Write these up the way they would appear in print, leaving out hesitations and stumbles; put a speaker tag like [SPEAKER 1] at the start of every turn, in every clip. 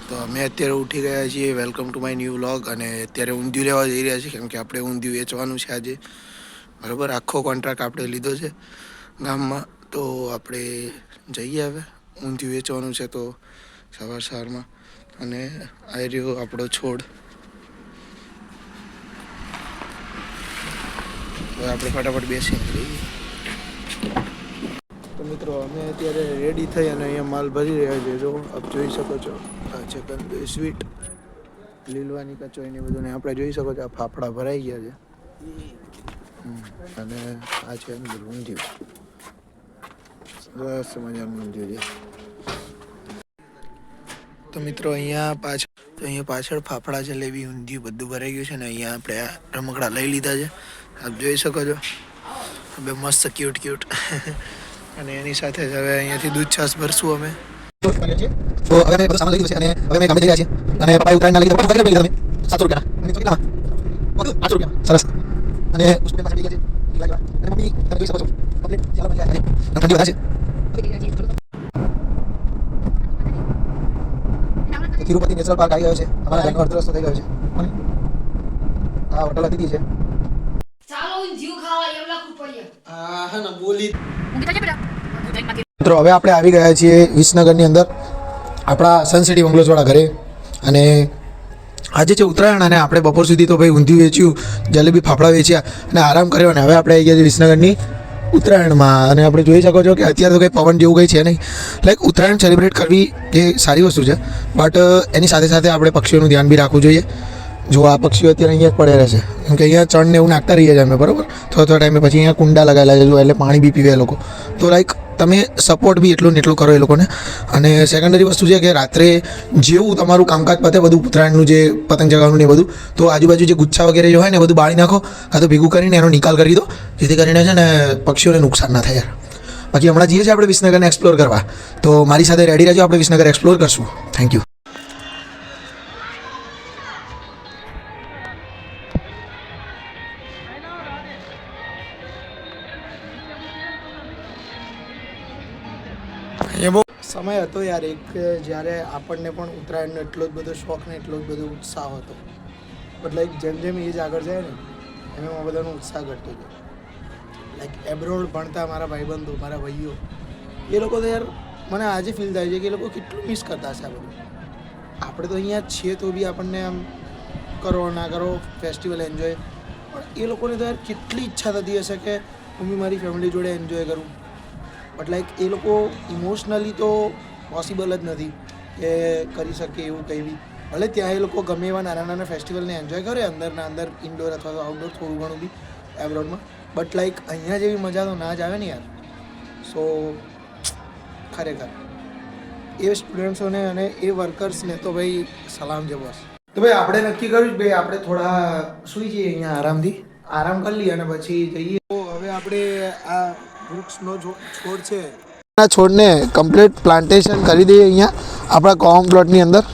[SPEAKER 1] તો અમે અત્યારે ઉઠી ગયા છીએ. Welcome to my new vlog. અને અત્યારે ઊંધિયું લેવા જઈ રહ્યા છીએ, કેમ કે આપણે ઊંધિયું વેચવાનું છે આજે. બરાબર, આખો કોન્ટ્રાક્ટ આપણે લીધો છે ગામમાં. તો આપણે જઈએ હવે. ઊંધિયું વેચવાનું છે તો સવારમાં. અને આ રહ્યો આપણો છોડ. હવે આપણે ફટાફટ બેસીને જઈએ. તો મિત્રો, અમે અત્યારે રેડી થઈ અને અહીંયા માલ ભરી રહ્યા છીએ. જો આપ જોઈ શકો છો, આ છે કંદોઈ સ્વીટ, લીલવાની કચોઈ બધું. ને આપણે જોઈ શકો છો આ ફાફડા ભરાઈ ગયા છે. અને આ છે અંદર ઊંધિયું. સરસ મજાનું ઊંધિયું છે. તો મિત્રો, અહીંયા પાછળ ફાફડા જલેબી ઊંધિયું બધું ભરાઈ ગયું છે. ને અહીંયા આપણે આ રમકડા લઈ લીધા છે, આપ જોઈ શકો છો. બે મસ્ત ક્યુટ અને એની સાથે જ હવે અહીંયાથી દૂધ છાશ ભરશું અમે. તો હવે અમે બધું સામાન લઈ લીધું છે અને હવે અમે ગામે જઈ રહ્યા છીએ. અને પપ્પાએ ઉત્તરાયણના લીધે કેટલા લઈ લીધા તમે? 700 રૂપિયા. અને 800 રૂપિયા. સરસ. અને ઉસપે પાછળ લઈ ગયા છે. અને મમ્મી તમે જોઈ શકો છો કમ્પ્લીટ ચાલો બની જાય છે. ઠંડી વધારે છે. તિરુપતિ નેશનલ પાર્ક આવી ગયો છે. અમારા ઘરનો અડધો રસ્તો થઈ ગયો છે. આ હોટલ હતી છે. ચાલો જીવ ખાવા એમ લાખ રૂપિયા. હા ને બોલી. મિત્રો, હવે આપણે આવી ગયા છીએ વિસનગરની અંદર, આપણા સનસિટી બંગલોઝવાળા ઘરે. અને આજે છે ઉત્તરાયણ, અને આપણે બપોર સુધી તો ભાઈ ઊંધિયું વેચ્યું, જલેબી ફાફડા વેચ્યા અને આરામ કર્યો. અને હવે આપણે આવી ગયા છીએ વિસનગરની ઉત્તરાયણમાં. અને આપણે જોઈ શકો છો કે અત્યારે તો કંઈ પવન જેવું કંઈ છે નહીં. લાઈક ઉત્તરાયણ સેલિબ્રેટ કરવી એ સારી વસ્તુ છે, બટ એની સાથે સાથે આપણે પક્ષીઓનું ધ્યાન બી રાખવું જોઈએ. જો આ પક્ષીઓ અત્યારે અહીંયા જ પડ્યા રહેશે, કેમ કે અહીંયા ચણને એવું નાખતા રહીએ છીએ અમે, બરાબર. થોડા ટાઈમે પછી અહીંયા કુંડા લગાવેલા છે, જો એટલે પાણી બી પીવે એ લોકો. તો લાઈક તમે સપોર્ટ બી એટલું ને એટલું કરો એ લોકોને. અને સેકન્ડરી વસ્તુ છે કે રાત્રે જેવું તમારું કામકાજ પતે, બધું ઉત્તરાયણનું જે પતંગ ચગાવવાનું ને એ બધું, તો આજુબાજુ જે ગુચ્છા વગેરે જે હોય ને એ બધું બાળી નાખો, કાં તો ભેગું કરીને એનો નિકાલ કરી દો, જેથી કરીને છે ને પક્ષીઓને નુકસાન ના થાય યાર. બાકી હમણાં જઈએ છીએ આપણે વિસનગરને એક્સપ્લોર કરવા, તો મારી સાથે રેડી રહેજો, આપણે વિસનગર એક્સપ્લોર કરશું. Thank you. એ બહુ સમય હતો યાર એક, જ્યારે આપણને પણ ઉત્તરાયણનો એટલો જ બધો શોખ ને એટલો જ બધો ઉત્સાહ હતો. બટ લાઈક જેમ જેમ એજ આગળ જાય ને એમ એમ આ બધાનો ઉત્સાહ ઘટતો ગયો. લાઈક એબ્રોડ ભણતા મારા ભાઈબંધો, મારા ભાઈઓ, એ લોકો તો યાર મને આજે ફીલ થાય છે કે એ લોકો કેટલું મિસ કરતા હશે આ બધું. આપણે તો અહીંયા જ છીએ તો બી આપણને આમ કરો ના કરો ફેસ્ટિવલ એન્જોય, પણ એ લોકોને તો યાર કેટલી ઈચ્છા થતી હશે કે હું બી મારી ફેમિલી જોડે એન્જોય કરું. બટ લાઈક એ લોકો ઇમોશનલી તો પોસિબલ જ નથી કે કરી શકે એવું કંઈ બી. ભલે ત્યાં એ લોકો ગમે એવા નાના નાના ફેસ્ટિવલને એન્જોય કરે અંદરના અંદર, ઇન્ડોર અથવા તો આઉટડોર થોડું ઘણું બી એબ્રોડમાં, બટ લાઈક અહીંયા જેવી મજા તો ના જ આવે ને યાર. સો ખરેખર એ સ્ટુડન્ટ્સોને અને એ વર્કર્સને તો ભાઈ સલામ છે બોસ. તો ભાઈ આપણે નક્કી કર્યું ભાઈ આપણે થોડા સૂઈ જઈએ અહીંયા આરામ કરી લઈએ અને પછી જઈએ. તો હવે આપણે આ વૃક્ષનો છોડ છે, આ છોડને કમ્પ્લીટ પ્લાન્ટેશન કરી દઈએ અહીંયા આપણા કોમન પ્લોટની અંદર.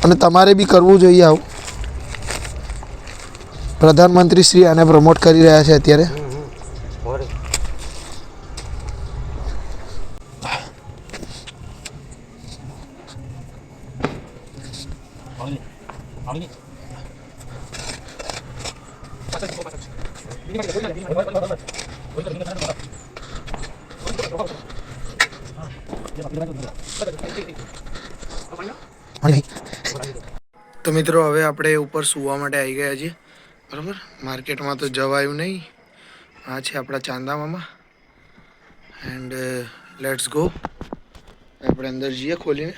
[SPEAKER 1] અને તમારે બી કરવું જોઈએ આવું. પ્રધાનમંત્રી શ્રી આને પ્રમોટ કરી રહ્યા છે અત્યારે. તો મિત્રો, હવે આપણે ઉપર સૂવા માટે આવી ગયા છીએ, બરાબર. માર્કેટમાં તો જવાયું નહીં. આ છે આપણા ચાંદા મામા. And let's go. આપણે અંદર જઈએ ખોલીને.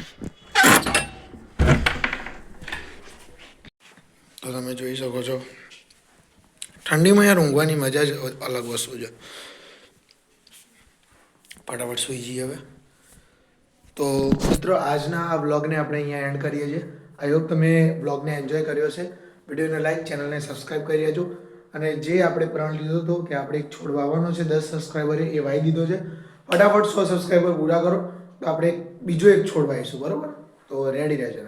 [SPEAKER 1] તો તમે જોઈ શકો છો ઠંડીમાં યાર ઊંઘવાની મજા જ અલગ વસ્તુ છે. ફટાફટ સૂઈ જઈએ હવે. તો મિત્રો, આજના આ બ્લોગને આપણે અહીંયા એન્ડ કરીએ છીએ. આઈ હોપ તમે બ્લોગને એન્જોય કર્યો છે. વિડીયોને લાઈક, ચેનલને સબસ્ક્રાઈબ કરી લેજો. અને જે આપણે પ્રણ લીધો હતો કે આપણે એક છોડ વાવવાનો છે 10 સબસ્ક્રાઈબરે, એ વાવી દીધો છે. ફટાફટ 100 સબસ્ક્રાઈબર પૂરા કરો તો આપણે બીજો એક છોડ વાવીશું, બરાબર. તો રેડી રહેજો.